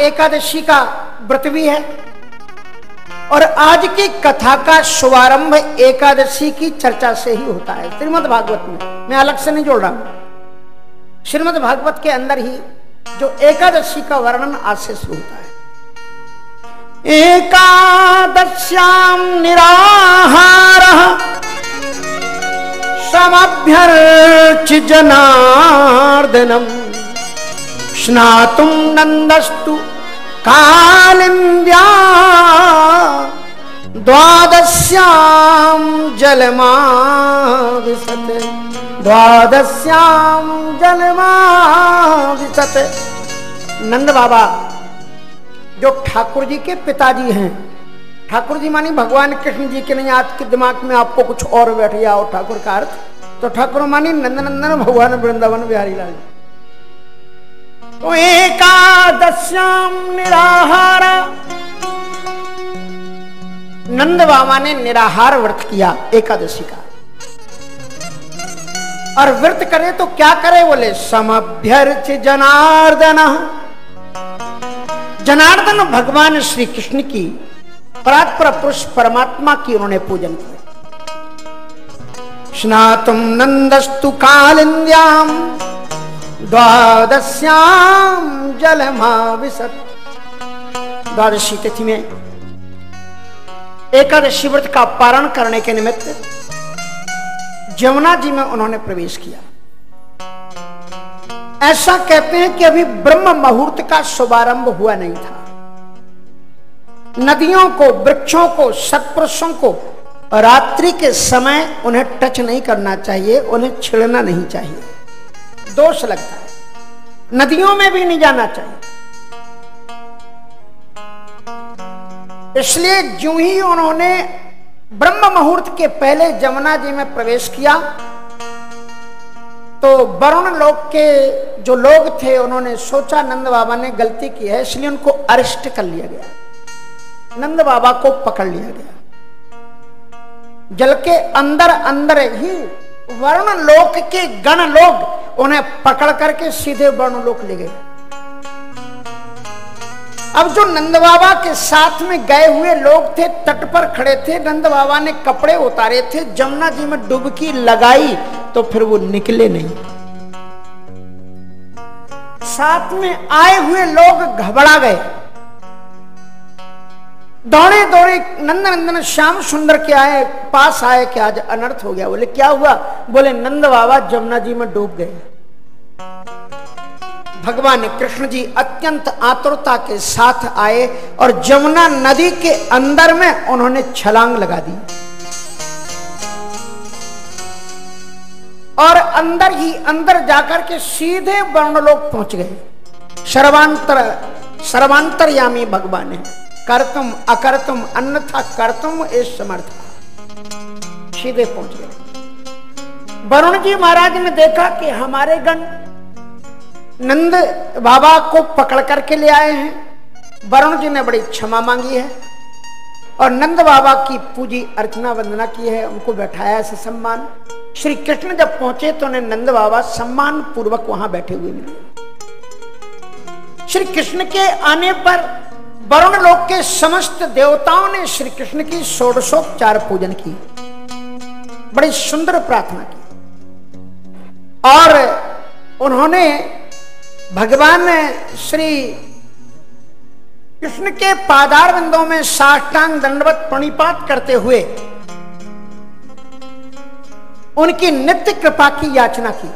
एकादशी का व्रत भी है और आज की कथा का शुभारंभ एकादशी की चर्चा से ही होता है। श्रीमद् भागवत में, मैं अलग से नहीं जोड़ रहा हूं, श्रीमद् भागवत के अंदर ही जो एकादशी का वर्णन आज से शुरू होता है। एकादश्याम निराहारः समभ्यर्च्य जनार्दनम् स्नातुं नन्दस्तु कालिन्द्या द्वादश्यां जलमाविशत् द्वादश्यां जलमाविशत्। नंद बाबा जो ठाकुर जी के पिताजी हैं, ठाकुर जी मानी भगवान कृष्ण जी के, नहीं आज के दिमाग में आपको कुछ और बैठ गया हो ठाकुर का अर्थ, तो ठाकुर मानी नंदनंदन भगवान वृंदावन बिहारी लाल। तो एकादश्याम निराहार, नंद बाबा ने निराहार व्रत किया एकादशी का। और व्रत करे तो क्या करे, बोले समभ्यर्च्य जनार्दन। जनार्दन भगवान श्री कृष्ण की परात्पर पुरुष परमात्मा की उन्होंने पूजन किया। स्नातुं नंदस्तु कालिन्द्याम द्वादश्याम जलमाविशत्। द्वादशी तिथि में एकादशी व्रत का पारण करने के निमित्त जमुना जी में उन्होंने प्रवेश किया। ऐसा कहते हैं कि अभी ब्रह्म मुहूर्त का शुभारंभ हुआ नहीं था। नदियों को, वृक्षों को, सत्पुरुषों को रात्रि के समय उन्हें टच नहीं करना चाहिए, उन्हें छेड़ना नहीं चाहिए, दोष लगता है। नदियों में भी नहीं जाना चाहिए। इसलिए जो ही उन्होंने ब्रह्म मुहूर्त के पहले जमुना जी में प्रवेश किया तो वरुण लोक के जो लोग थे उन्होंने सोचा नंद बाबा ने गलती की है, इसलिए उनको अरेस्ट कर लिया गया। नंद बाबा को पकड़ लिया गया। जल के अंदर अंदर ही वरुण लोक के गण लोग उन्हें पकड़ करके सीधे वरुण लोक ले गए। अब जो नंद बाबा के साथ में गए हुए लोग थे तट पर खड़े थे, नंद बाबा ने कपड़े उतारे थे, जमुना जी में डुबकी लगाई तो फिर वो निकले नहीं। साथ में आए हुए लोग घबरा गए, दौड़े दौड़े नंदनंदन श्याम सुंदर के आए पास आए कि आज अनर्थ हो गया। बोले क्या हुआ? बोले नंद बाबा जमुना जी में डूब गए। भगवान कृष्ण जी अत्यंत आतुरता के साथ आए और जमुना नदी के अंदर में उन्होंने छलांग लगा दी और अंदर ही अंदर जाकर के सीधे वर्णलोक पहुंच गए। सर्वांतरयामी भगवान है, कर्तुम अकर्तुम अन्यथा कर्तुम एष समर्थ। सीधे पहुंच गए। वरुण जी महाराज ने देखा कि हमारे गण नंद बाबा को पकड़ करके ले आए हैं। वरुण जी ने बड़ी क्षमा मांगी है और नंद बाबा की पूजी अर्चना वंदना की है, उनको बैठाया ऐसे सम्मान। श्री कृष्ण जब पहुंचे तो उन्हें नंद बाबा सम्मान पूर्वक वहां बैठे हुए मिले। श्री कृष्ण के आने पर वरुण लोक के समस्त देवताओं ने श्री कृष्ण की षोडशोपचार पूजन की, बड़ी सुंदर प्रार्थना की और उन्होंने भगवान श्री कृष्ण के पादार बिंदों में साष्टांग दंडवत प्रणिपात करते हुए उनकी नित्य कृपा की याचना की।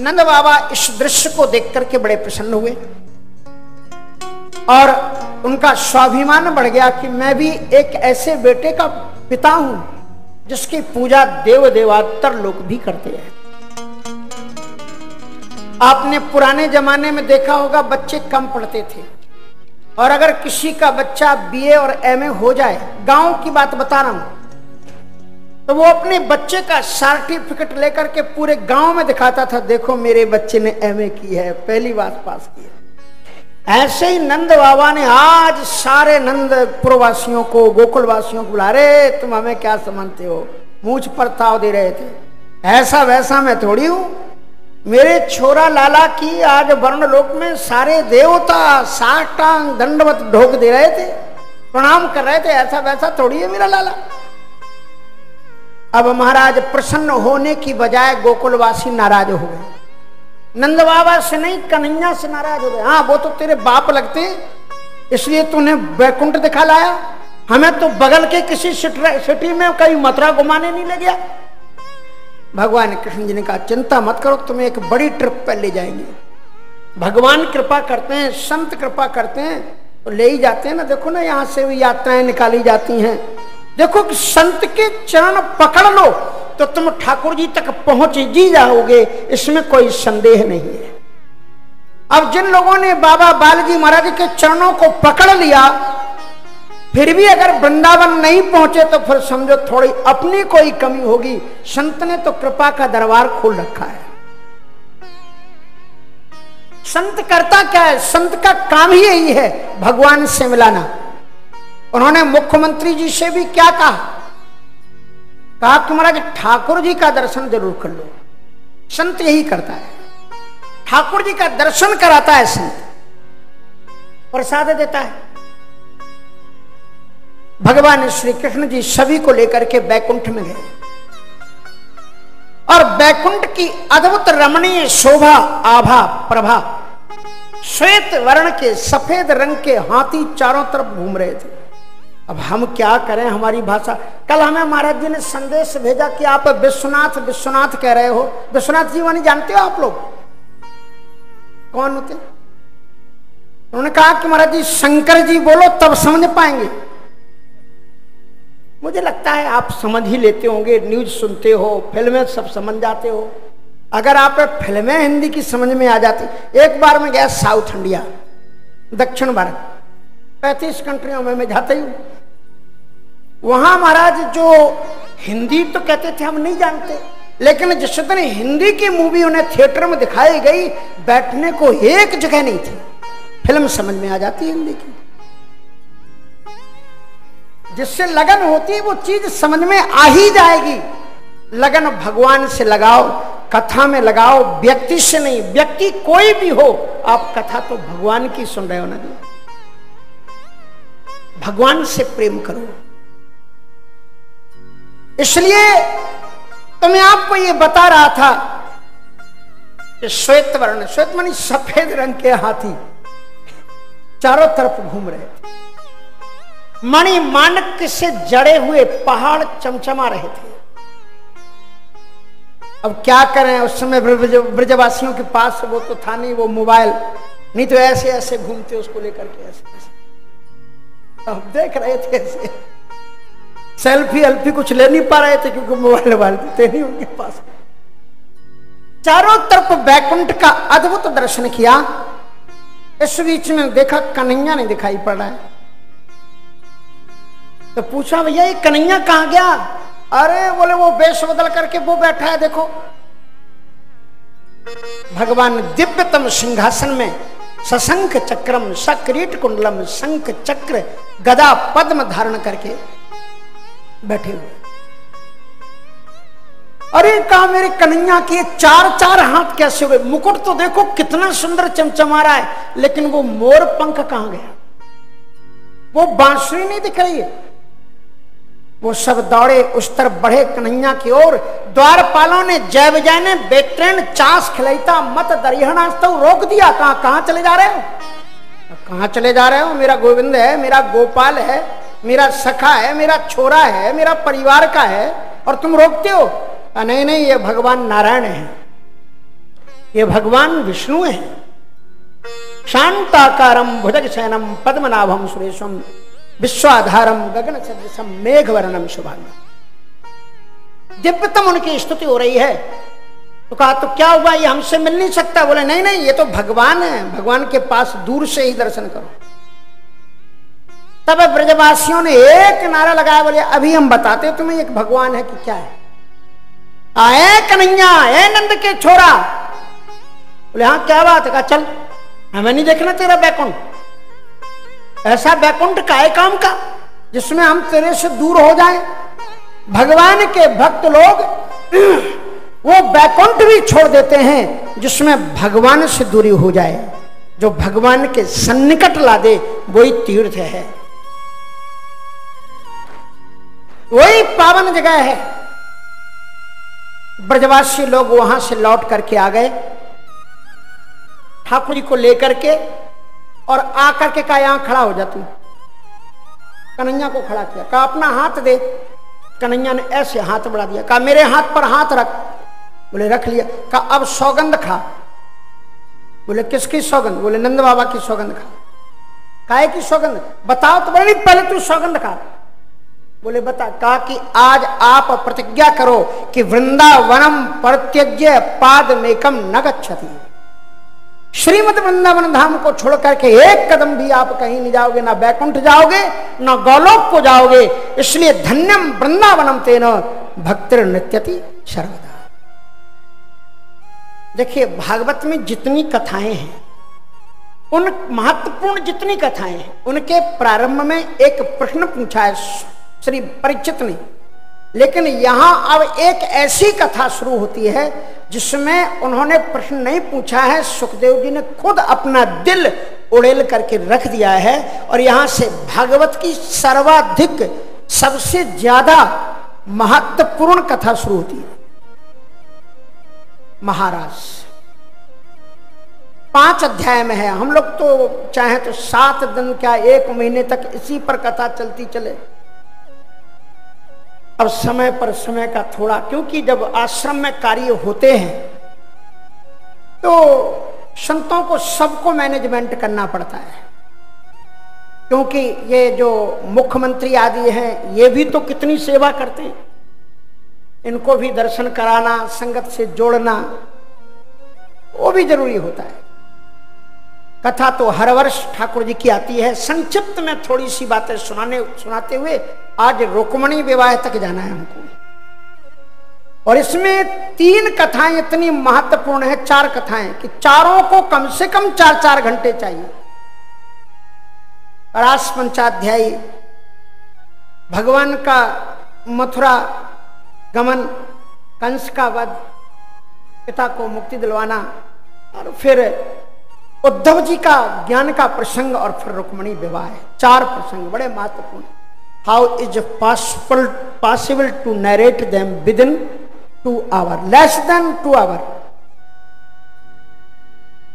नंद बाबा इस दृश्य को देख करके बड़े प्रसन्न हुए और उनका स्वाभिमान बढ़ गया कि मैं भी एक ऐसे बेटे का पिता हूं जिसकी पूजा देव देवात्तर लोग भी करते हैं। आपने पुराने जमाने में देखा होगा बच्चे कम पढ़ते थे और अगर किसी का बच्चा बीए और एमए हो जाए, गांव की बात बता रहा हूं, तो वो अपने बच्चे का सर्टिफिकेट लेकर के पूरे गांव में दिखाता था, देखो मेरे बच्चे ने एमए की है, पहली बार पास की है। ऐसे ही नंद बाबा ने आज सारे नंदपुर वासियों को, गोकुल वासियों को बुला रहे, तुम हमें क्या समझते हो, मूंछ पर ताव दे रहे थे, ऐसा वैसा मैं थोड़ी हूं, मेरे छोरा लाला की आज वर्ण लोक में सारे देवता साष्टांग दंडवत ढोक दे रहे थे, प्रणाम कर रहे थे। ऐसा वैसा थोड़ी है मेरा लाला। अब महाराज प्रसन्न होने की बजाय गोकुलवासी नाराज हो गए। नंद बाबा से नहीं, कन्हैया से नाराज हो गए। हाँ, वो तो तेरे बाप लगते हैं, इसलिए तूने वैकुंठ दिखा लाया, हमें तो बगल के किसी सिटी में कहीं मथुरा घुमाने नहीं ले गया। भगवान कृष्ण जी ने कहा चिंता मत करो, तुम्हें एक बड़ी ट्रिप पर ले जाएंगे। भगवान कृपा करते हैं, संत कृपा करते हैं तो ले ही जाते हैं ना। देखो ना, यहां से भी यात्राएं निकाली जाती हैं। देखो कि संत के चरण पकड़ लो तो तुम ठाकुर जी तक पहुंच जी जाओगे, इसमें कोई संदेह नहीं है। अब जिन लोगों ने बाबा बालाजी महाराज के चरणों को पकड़ लिया फिर भी अगर वृंदावन नहीं पहुंचे तो फिर समझो थोड़ी अपनी कोई कमी होगी। संत ने तो कृपा का दरबार खोल रखा है। संत करता क्या है? संत का काम ही यही है, भगवान से मिलाना। उन्होंने मुख्यमंत्री जी से भी क्या कहा कि महाराज ठाकुर जी का दर्शन जरूर कर लो। संत यही करता है, ठाकुर जी का दर्शन कराता है संत, प्रसाद देता है। भगवान श्री कृष्ण जी सभी को लेकर के बैकुंठ में गए और बैकुंठ की अद्भुत रमणीय शोभा आभा प्रभा, श्वेत वर्ण के सफेद रंग के हाथी चारों तरफ घूम रहे थे। अब हम क्या करें, हमारी भाषा। कल हमें महाराज जी ने संदेश भेजा कि आप विश्वनाथ विश्वनाथ कह रहे हो। विश्वनाथ जी मानी जानते हो आप लोग कौन होते? उन्होंने कहा कि महाराज जी शंकर जी बोलो तब समझ पाएंगे। मुझे लगता है आप समझ ही लेते होंगे, न्यूज सुनते हो, फिल्में सब समझ जाते हो। अगर आप फिल्में हिंदी की समझ में आ जाती। एक बार मैं गया साउथ इंडिया, दक्षिण भारत, 35 कंट्रियों में मैं जाता ही हूं। वहां महाराज जो हिंदी तो कहते थे हम नहीं जानते, लेकिन जिस दिन हिंदी की मूवी उन्हें थिएटर में दिखाई गई, बैठने को एक जगह नहीं थी। फिल्म समझ में आ जाती है हिंदी की। जिससे लगन होती है वो चीज समझ में आ ही जाएगी। लगन भगवान से लगाओ, कथा में लगाओ, व्यक्ति से नहीं। व्यक्ति कोई भी हो, आप कथा तो भगवान की सुन रहे हो ना। भगवान से प्रेम करो। इसलिए तो मैं आपको ये बता रहा था कि श्वेत वर्ण, श्वेत मानी सफेद रंग के हाथी चारों तरफ घूम रहे थे। मणि माणिक से जड़े हुए पहाड़ चमचमा रहे थे। अब क्या करें, उस समय ब्रजवासियों के पास वो तो था नहीं, वो मोबाइल नहीं, तो ऐसे ऐसे घूमते उसको लेकर के ऐसे ऐसे। अब देख रहे थे ऐसे, सेल्फी अल्फी कुछ ले नहीं पा रहे थे क्योंकि मोबाइल थे नहीं उनके पास। चारों तरफ बैकुंठ का अद्भुत दर्शन किया। इस बीच में देखा कन्हैया नहीं दिखाई पड़ रहा है, तो पूछा भैया ये कन्हैया कहां गया? अरे बोले वो वेश बदल करके वो बैठा है देखो। भगवान दिव्यतम सिंहासन में सशंख चक्रम सकिरीट कुंडलम शंख चक्र गदा पद्म धारण करके बैठे हुए। अरे कहा मेरे कन्हैया के चार चार हाथ कैसे हुए? मुकुट तो देखो कितना सुंदर चमचमा रहा है, लेकिन वो मोर पंख कहां गया? वो बांसुरी नहीं दिख रही है। वो सब दौड़े, उस तरफ बढ़े कन्हैया की ओर। द्वारपालों ने जय विजय ने बेट्रेन चांस खिलाईता मत दरिहना तो रोक दिया। कहां चले जा रहे हो? कहां चले जा रहे हो? मेरा गोविंद है, मेरा गोपाल है, मेरा सखा है, मेरा छोरा है, मेरा परिवार का है, और तुम रोकते हो? नहीं नहीं, ये भगवान नारायण है, ये भगवान विष्णु है। शांताकारम भुजगशयनम पद्मनाभम सुरेशम विश्वाधारम गगन सदृशम मेघवर्णम शुभांगम। दिव्यतम उनकी स्तुति हो रही है। तो कहा तो क्या हुआ, ये हमसे मिल नहीं सकता? बोले नहीं नहीं, ये तो भगवान है, भगवान के पास दूर से ही दर्शन करो। तब ब्रजवासियों ने एक नारा लगाया, बोले अभी हम बताते तुम्हें एक भगवान है कि क्या है। आए कन्हैया, ए नंद के छोरा। बोले हाँ क्या बात है? कहा चल, हमें नहीं देखना तेरा बैकुंठ। ऐसा बैकुंठ काय काम का जिसमें हम तेरे से दूर हो जाएं? भगवान के भक्त लोग वो बैकुंठ भी छोड़ देते हैं जिसमें भगवान से दूरी हो जाए, जो भगवान के सन्निकट ला दे, वही तीर्थ है, वही पावन जगह है। ब्रजवासी लोग वहां से लौट करके आ गए, ठाकुर जी को लेकर के, और आकर के कहा यहां खड़ा हो जा तू। कन्हैया को खड़ा किया, कहा अपना हाथ दे। कन्हैया ने ऐसे हाथ बढ़ा दिया, कहा मेरे हाथ पर हाथ रख। बोले रख लिया। कहा अब सौगंध खा। बोले किसकी सौगंध? बोले नंद बाबा की सौगंध खा। काहे की सौगंध? बताओ तो। बोले पहले तू सौगंध खा। बोले बता। कहा कि आज आप प्रतिज्ञा करो कि वृंदावनम परित्यज्य पादमेकम न गच्छति। श्रीमद वृंदावन धाम को छोड़ करके एक कदम भी आप कहीं नहीं जाओगे, ना बैकुंठ जाओगे, ना गोलोक को जाओगे। इसलिए धन्यम वृंदावनम तेन भक्तिर नृत्यति सर्वदा। देखिए भागवत में जितनी कथाएं हैं, उन महत्वपूर्ण जितनी कथाएं हैं, उनके प्रारंभ में एक प्रश्न पूछा है श्री परीक्षित ने, लेकिन यहां अब एक ऐसी कथा शुरू होती है जिसमें उन्होंने प्रश्न नहीं पूछा है, सुखदेव जी ने खुद अपना दिल उड़ेल करके रख दिया है। और यहां से भागवत की सर्वाधिक सबसे ज्यादा महत्वपूर्ण कथा शुरू होती है। महाराज 5 अध्याय में है। हम लोग तो चाहे तो 7 दिन क्या 1 महीने तक इसी पर कथा चलती चले। अब समय पर समय का थोड़ा, क्योंकि जब आश्रम में कार्य होते हैं तो संतों को सबको मैनेजमेंट करना पड़ता है, क्योंकि ये जो मुख्यमंत्री आदि हैं ये भी तो कितनी सेवा करते हैं। इनको भी दर्शन कराना, संगत से जोड़ना, वो भी जरूरी होता है। कथा तो हर वर्ष ठाकुर जी की आती है। संक्षिप्त में थोड़ी सी बातें सुनाते हुए आज रुक्मिणी विवाह तक जाना है हमको। और इसमें 3 कथाएं इतनी महत्वपूर्ण है, 4 कथाएं, कि चारों को कम से कम 4-4 घंटे चाहिए। रास पंचाध्यायी, भगवान का मथुरा गमन, कंस का वध, पिता को मुक्ति दिलवाना, और फिर उद्धव जी का ज्ञान का प्रसंग, और फिर रुक्मिणी विवाह है। 4 प्रसंग बड़े महत्वपूर्ण। How is possible to narrate them with in 2 hour, less than 2 hour.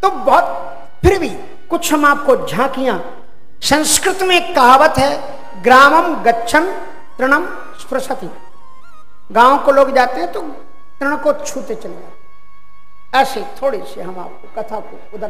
तो बहुत, फिर भी कुछ हम आपको झांकियां। संस्कृत में एक कहावत है, ग्रामम गच्छन तृणम स्पृशति। गांव को लोग जाते हैं तो तृण को छूते चले जाते। ऐसे थोड़ी सी हम आपको कथा को उधर